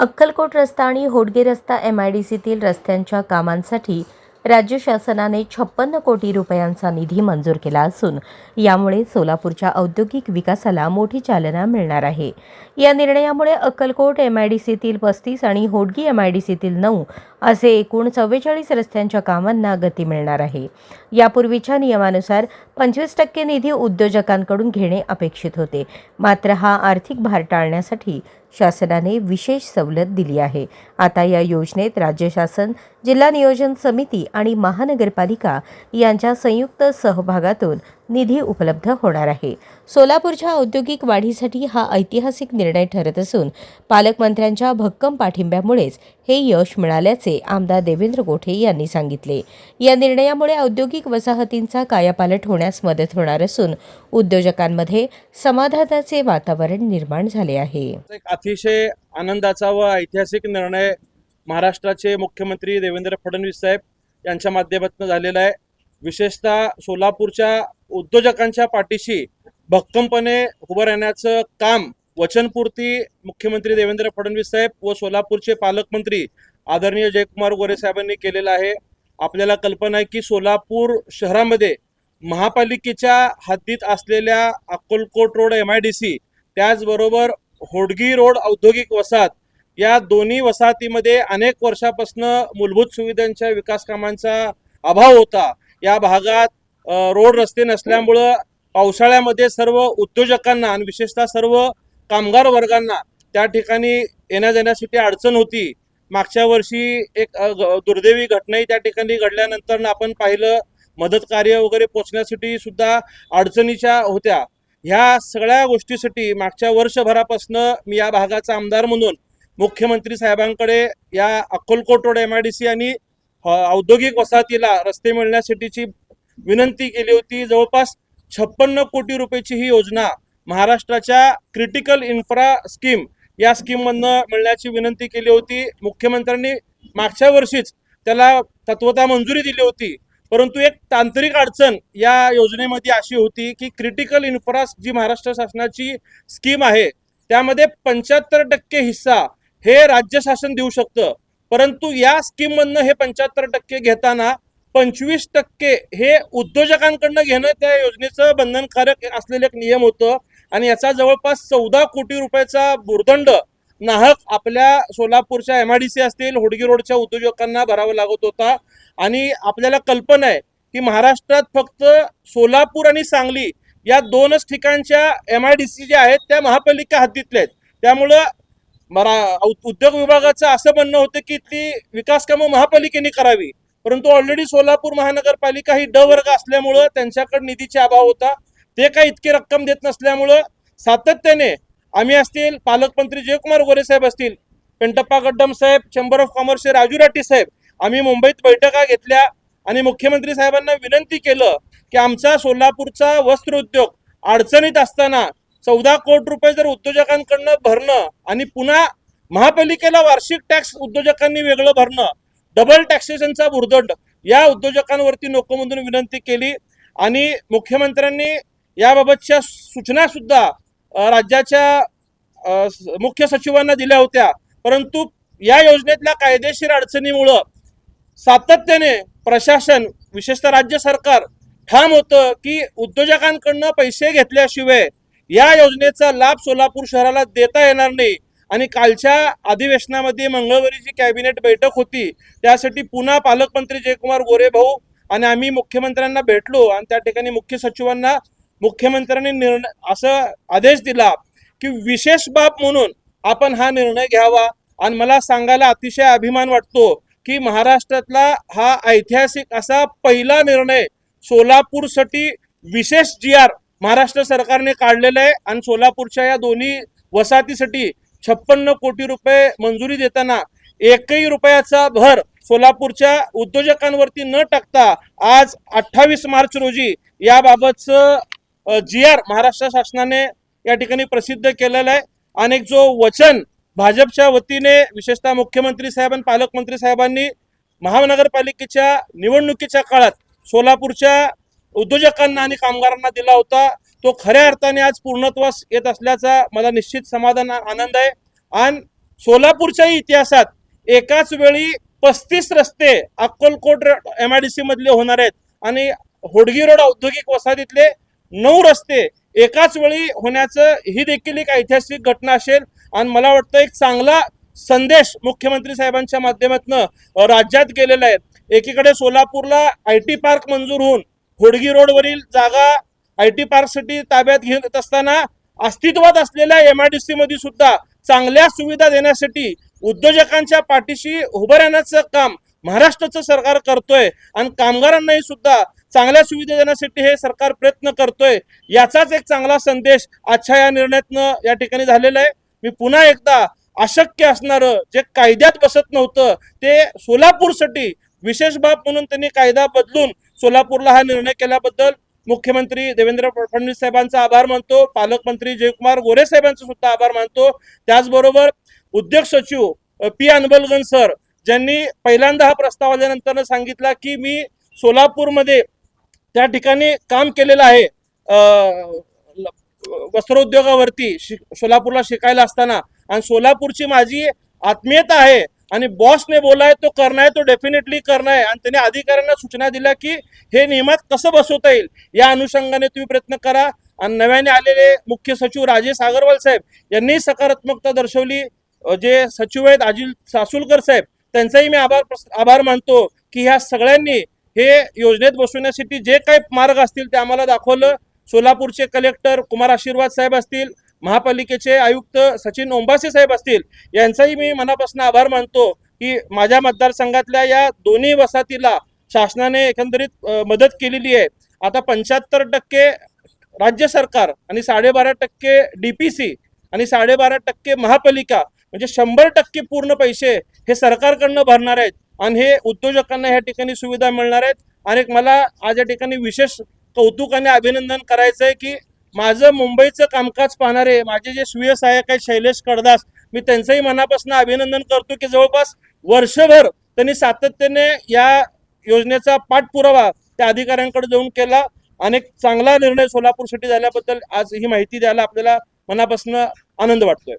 अक्कलकोट रस्ता आणि होडगे रस्ता MIDCतील रस्त्यांच्या कामांसाठी राज्य शासनाने 56 कोटी रुपयांचा निधी मंजूर केला असून यामुळे सोलापूरच्या औद्योगिक विकासाला मोठी चालना मिळणार आहे। या निर्णयामुळे अक्कलकोट MIDCतील 35 आणि होडगी MIDCतील 9 असे एकूण 44 रस्त्यांच्या कामांना गती मिळणार आहे। यापूर्वीच्या नियमानुसार 25% निधी उद्योजकांकडून घेणे अपेक्षित होते, मात्र हा आर्थिक भार टाळण्यासाठी शासनाने विशेष सवलत दिली आहे। आता या योजनेत राज्य शासन, जिल्हा नियोजन समिती आणि महानगरपालिका यांच्या संयुक्त सहभागातून निधी उपलब्ध होणार आहे। सोलापूरच्या औद्योगिक वाढीसाठी हा ऐतिहासिक निर्णय ठरत असून पालकमंत्र्यांच्या भक्कम पाठिंब्यामुळेच हे यश मिळाल्याचे आमदार देवेंद्र गोठे यांनी सांगितले। या निर्णयामुळे औद्योगिक वसाहतींचा कायापालट होण्यास मदत होणार असून उद्योजकांमध्ये समाधानाचे वातावरण निर्माण झाले आहे। एक अतिशय आनंदाचा व ऐतिहासिक निर्णय महाराष्ट्राचे मुख्यमंत्री देवेंद्र फडणवीस साहेब यांच्या माध्यमातून झालेला आहे। विशेषतः सोलापूरच्या उद्योजकांच्या पाठीशी भक्कमपणे उभं राहण्याचं काम वचनपूर्ती मुख्यमंत्री देवेंद्र फडणवीस साहेब व सोलापूरचे पालकमंत्री आदरणीय जयकुमार गोरे साहेबांनी केलेलं आहे। आपल्याला कल्पना आहे की सोलापूर शहरामध्ये महापालिकेच्या हद्दीत असलेल्या अक्कलकोट रोड MIDC त्याचबरोबर होडगी रोड औद्योगिक वसाहत या दोन्ही वसाहतीमध्ये अनेक वर्षापासून मूलभूत सुविधांच्या विकास कामांचा अभाव होता। या भागात रोड रस्ते नसल्यामुळं पावसाळ्यामध्ये सर्व उद्योजकांना आणि विशेषतः सर्व कामगार वर्गांना त्या ठिकाणी येण्या जाण्यासाठी अडचण होती। मागच्या वर्षी एक दुर्दैवी घटनाही त्या ठिकाणी घडल्यानंतर आपण पाहिलं, मदत कार्य वगैरे पोहोचण्यासाठी सुद्धा अडचणीच्या होत्या। ह्या सगळ्या गोष्टीसाठी मागच्या वर्षभरापासून मी या भागाचा आमदार म्हणून मुख्यमंत्री साहेबांकडे या अक्कलकोट रोड MIDC आणि औद्योगिक वसाहतीला रस्ते मिळण्यासाठीची विनंती केली होती। जवळपास 56 कोटी रुपयाची ही योजना महाराष्ट्राच्या क्रिटिकल इन्फ्रा स्कीम या स्कीममधनं मिळण्याची विनंती केली होती। मुख्यमंत्र्यांनी मागच्या वर्षीच त्याला तत्वतः मंजुरी दिली होती, परंतु एक तांत्रिक अडचण या योजनेमध्ये अशी होती की क्रिटिकल इन्फ्रा जी महाराष्ट्र शासनाची स्कीम आहे त्यामध्ये 75% हिस्सा हे राज्य शासन देऊ शकतं, परंतु या स्कीममधनं हे 75% घेताना 25% हे उद्योजकांकडनं घेणं त्या योजनेचं बंधनकारक असलेलं एक नियम होतं आणि याचा जवळपास 14 कोटी रुपयाचा भुर्दंड नाहक आपल्या सोलापूरच्या MIDC असतील होडगी रोडच्या उद्योजकांना भरावा लागत होता। आणि आपल्याला कल्पना आहे की महाराष्ट्रात फक्त सोलापूर आणि सांगली या दोनच ठिकाणच्या MIDC ज्या आहेत त्या महापालिका हद्दीतल्या आहेत। त्यामुळं उद्योग विभागाचं असं म्हणणं होतं की ती विकास कामं महापालिकेने करावी, परंतु ऑलरेडी सोलापूर महानगरपालिका ही ड वर्ग असल्यामुळं त्यांच्याकडे निधीचा अभाव होता। ते काही इतकी रक्कम देत नसल्यामुळं सातत्याने आम्ही असतील, पालकमंत्री जयकुमार गोरे साहेब असतील, पेंटप्पा गड्डम साहेब, चेंबर ऑफ कॉमर्सचे राजू राठी साहेब, आम्ही मुंबईत बैठका घेतल्या आणि मुख्यमंत्री साहेबांना विनंती केलं की आमचा सोलापूरचा वस्त्र उद्योग अडचणीत असताना 14 कोटी रुपये जर उद्योजकांकडनं भरणं आणि पुन्हा महापालिकेला वार्षिक टॅक्स उद्योजकांनी वेगळं भरणं, डबल टॅक्सेशनचा भुर्दंड या उद्योजकांवरती नको म्हणून विनंती केली आणि मुख्यमंत्र्यांनी याबाबतच्या सूचना सुद्धा राज्याच्या मुख्य सचिवांना दिल्या होत्या, परंतु या योजनेतल्या कायदेशीर अडचणीमुळं सातत्याने प्रशासन विशेषतः राज्य सरकार ठाम होतं की उद्योजकांकडनं पैसे घेतल्याशिवाय या योजनेचा लाभ सोलापूर शहराला देता येणार नाही। आणि कालच्या अधिवेशनामध्ये मंगळवारी जी कॅबिनेट बैठक होती त्यासाठी पुन्हा पालकमंत्री जयकुमार गोरे भाऊ आणि आम्ही मुख्यमंत्र्यांना भेटलो आणि त्या ठिकाणी मुख्य सचिवांना मुख्यमंत्र्यांनी असं आदेश दिला की विशेष बाब म्हणून आपण हा निर्णय घ्यावा। आणि मला सांगायला अतिशय अभिमान वाटतो की महाराष्ट्रातला हा ऐतिहासिक असा पहिला निर्णय सोलापूरसाठी विशेष GR महाराष्ट्र सरकारने काढलेला आहे आणि सोलापूरच्या या दोन्ही वसाहतीसाठी 56 कोटी रुपये मंजुरी देताना एकही रुपयाचा भर सोलापूरच्या उद्योजकांवरती न टाकता आज 28 मार्च रोजी याबाबतचं GR महाराष्ट्र शासनाने या ठिकाणी प्रसिद्ध केलेला आहे। अनेक जो वचन भाजपच्या वतीने विशेषतः मुख्यमंत्री साहेब आणि पालकमंत्री साहेबांनी महानगरपालिकेच्या निवडणुकीच्या काळात सोलापूरच्या उद्योजकांना आणि कामगारांना दिला होता तो खऱ्या अर्थाने आज पूर्णत्वास येत असल्याचा मला निश्चित समाधान आनंद आहे। आणि सोलापूरच्या इतिहासात एकाच वेळी 35 रस्ते अक्कलकोट MIDC मधले होणार आहेत आणि होडगी रोड औद्योगिक वसाहतीतले 9 रस्ते एकाच वेळी होण्याचं ही देखील एक ऐतिहासिक घटना असेल आणि मला वाटतं एक चांगला संदेश मुख्यमंत्री साहेबांच्या माध्यमातून राज्यात गेलेला आहे. एकीकडे सोलापूरला IT पार्क मंजूर होऊन होडगी रोडवरील जागा IT पार्कसाठी ताब्यात घेत असताना अस्तित्वात असलेल्या MIDC मध्ये सुद्धा चांगल्या सुविधा देण्यासाठी उद्योजकांच्या पाठीशी उभं राहण्याचं काम महाराष्ट्राचं सरकार करतोय आणि कामगारांनाही सुद्धा चांगल्या सुविधा देण्यासाठी हे सरकार प्रयत्न करतोय. याचाच एक चांगला संदेश आजच्या या निर्णयातनं या ठिकाणी झालेला आहे. मी पुन्हा एकदा अशक्य असणारं जे कायद्यात बसत नव्हतं ते सोलापूरसाठी विशेष बाब म्हणून त्यांनी कायदा बदलून सोलापूरला हा निर्णय केल्याबद्दल मुख्यमंत्री देवेंद्र फडणवीस साहेबांचा आभार मानतो. पालकमंत्री जयकुमार गोरे साहेबांचा सुद्धा आभार मानतो. त्याचबरोबर उद्योग सचिव P. अनबलगन सर ज्यांनी पहिल्यांदा हा प्रस्ताव आल्यानंतर सांगितला की मी सोलापूरमध्ये त्या ठिकाणी काम केलेलं आहे वस्त्रोद्योगावरती सोलापूरला शिकायला असताना आणि सोलापूरची माझी आत्मीयता आहे आणि बॉसने बोलाय तो करणार आहे, तो डेफिनेटली करणार आहे आणि त्यांनी अधिकाऱ्यांना सूचना दिल्या की हे नियमात कसं बसवता येईल या अनुषंगाने तुम्ही प्रयत्न करा. आणि नव्याने आलेले मुख्य सचिव राजेश अगरवाल साहेब यांनी सकारात्मकता दर्शवली. जे सचिव आहेत अजिल सासुलकर साहेब त्यांचाही मी आभार मानतो की ह्या सगळ्यांनी हे योजनेत बसवण्यासाठी जे काही मार्ग असतील ते आम्हाला दाखवलं. सोलापूरचे कलेक्टर कुमार आशीर्वाद साहेब असतील, महापालिकेचे आयुक्त सचिन ओंबासे साहेब असतील यांचाही मी मनापासून आभार मानतो की माझ्या मतदारसंघातल्या या दोन्ही वसाहतीला शासनाने एकंदरीत मदत केलेली आहे. आता 75% राज्य सरकार आणि 12.5% DPC आणि 12.5% महापालिका म्हणजे 100% पूर्ण पैसे हे सरकारकडनं भरणार आहेत आणि हे उद्योजकांना ह्या ठिकाणी सुविधा मिळणार आहेत. आणि मला आज या ठिकाणी विशेष कौतुक आणि अभिनंदन करायचं आहे की माझं मुंबईचं कामकाज पाहणारे माझे जे स्वीय सहाय्यक आहेत शैलेश कडदास मी त्यांचंही मनापासून अभिनंदन करतो की जवळपास वर्षभर त्यांनी सातत्याने या योजनेचा पाठपुरावा त्या अधिकाऱ्यांकडे जाऊन केला. अनेक चांगला निर्णय सोलापूरसाठी झाल्याबद्दल आज ही माहिती द्यायला आपल्याला मनापासून आनंद वाटतोय.